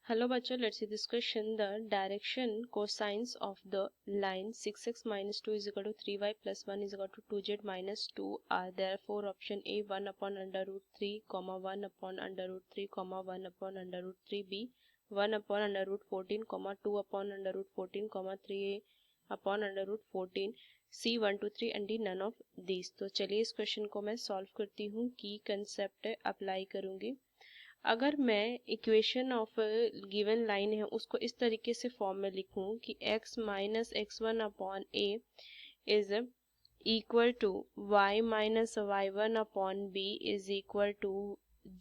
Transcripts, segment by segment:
Hello bachcho, let's see this question. The direction cosines of the line 6x minus 2 is equal to 3y plus 1 is equal to 2z minus 2 are therefore option A 1 upon under root 3 comma 1 upon under root 3 comma 1 upon under root 3 B 1 upon under root 14 comma 2 upon under root 14 comma 3 upon under root 14 C 1 2 3 and D none of these। तो चलिए इस question को मैं solve करती हूँ। की concept apply करूँगी। अगर मैं इक्वेशन ऑफ गिवन लाइन है उसको इस तरीके से फॉर्म में लिखूं कि x minus x one upon a is equal to y minus y one upon b is equal to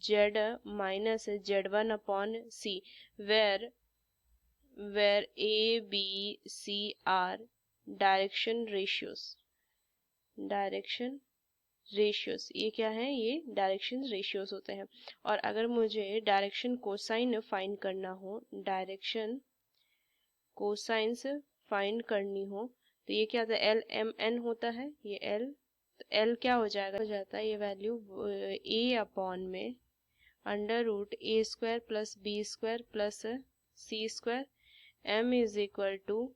z minus z one upon c where a b c are direction ratios ये क्या है, ये direction ratios होते हैं। और अगर मुझे direction cosine find करना हो, डायरेक्शन कोसाइंस फाइंड करनी हो तो ये क्या होता है, एल एम एन होता है। ये एल तो एल क्या हो जाता है ये वैल्यू ए अपॉन में under root A square plus B square plus C square M is equal to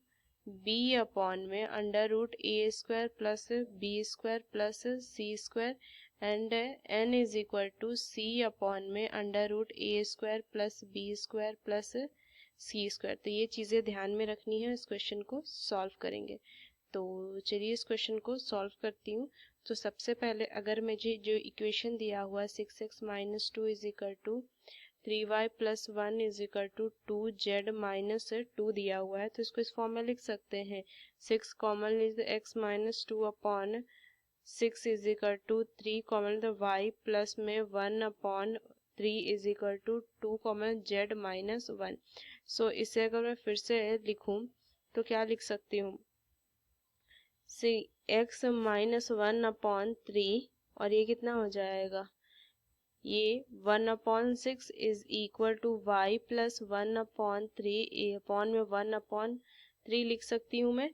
B upon में under root A square plus B square plus C square and N is equal to C upon में under root A square plus B square plus C square. तो ये चीज़ें ध्यान में रखनी है, इस क्वेश्चन को सॉल्व करेंगे। तो चलिए इस क्वेश्चन को सॉल्व करती हूँ। तो सबसे पहले अगर मुझे जो इक्वेशन दिया हुआ है 6x minus 2 is equal to 3y plus 1 is equal to 2z minus 2 दिया हुआ है तो इसको इस फॉर्म में लिख सकते हैं। 6 common is x minus 2 upon 6 is equal to 3 common the y plus में 1 upon 3 is equal to 2 common z minus 1। So इसे अगर मैं फिर से लिखूं तो क्या लिख सकती हूँ, x माइनस 1 अपॉन 3 और ये कितना हो जाएगा, ये 1 upon 6 is equal to y plus 1 upon 3 a upon में 1 अपॉन 3 लिख सकती हूँ मैं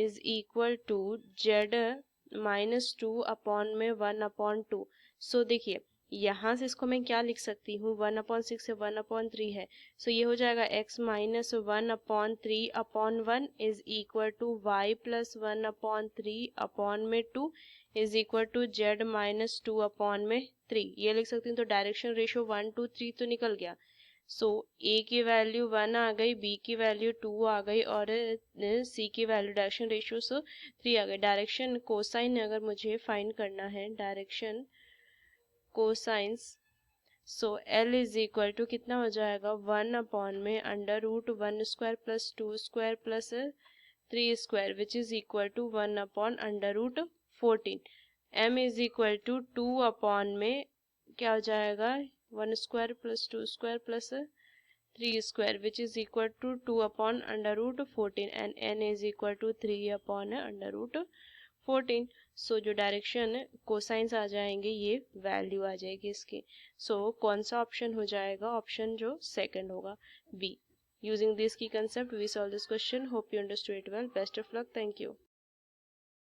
is equal to z minus 2 upon में 1 अपॉन 2। सो देखिए यहाँ से इसको मैं क्या लिख सकती हूँ, 1 अपॉन 6 से 1 अपॉन 3 है। सो ये हो जाएगा x minus 1 upon 3 upon 1 is equal to y plus 1 upon 3 upon में 2 is equal to z minus 2 upon में 3। ये लिख सकती हूँ। तो डायरेक्शन रेशियो 1 2 3 तो निकल गया। सो ए की वैल्यू 1 आ गई, बी की वैल्यू 2 आ गई और सी की वैल्यू डायरेक्शन रेशियो से 3 आ गई। डायरेक्शन कोसाइन अगर मुझे फाइंड करना है, direction cosines, so l is equal to कितना हो जाएगा, 1 अपॉन में under root 1 square plus 2 square plus 3 square which is equal to 1 upon under root 14। M is equal to 2 upon में क्या हो जाएगा, 1 square plus 2 square plus 3 square which is equal to 2 upon under root 14 and N is equal to 3 upon under root 14। So जो direction cosines आ जाएंगे ये value आ जाएगी इसकी। सो कौन सा ऑप्शन हो जाएगा, ऑप्शन जो सेकंड होगा B. Using this key concept we solve this question. Hope you understood it well. Best of luck. Thank you.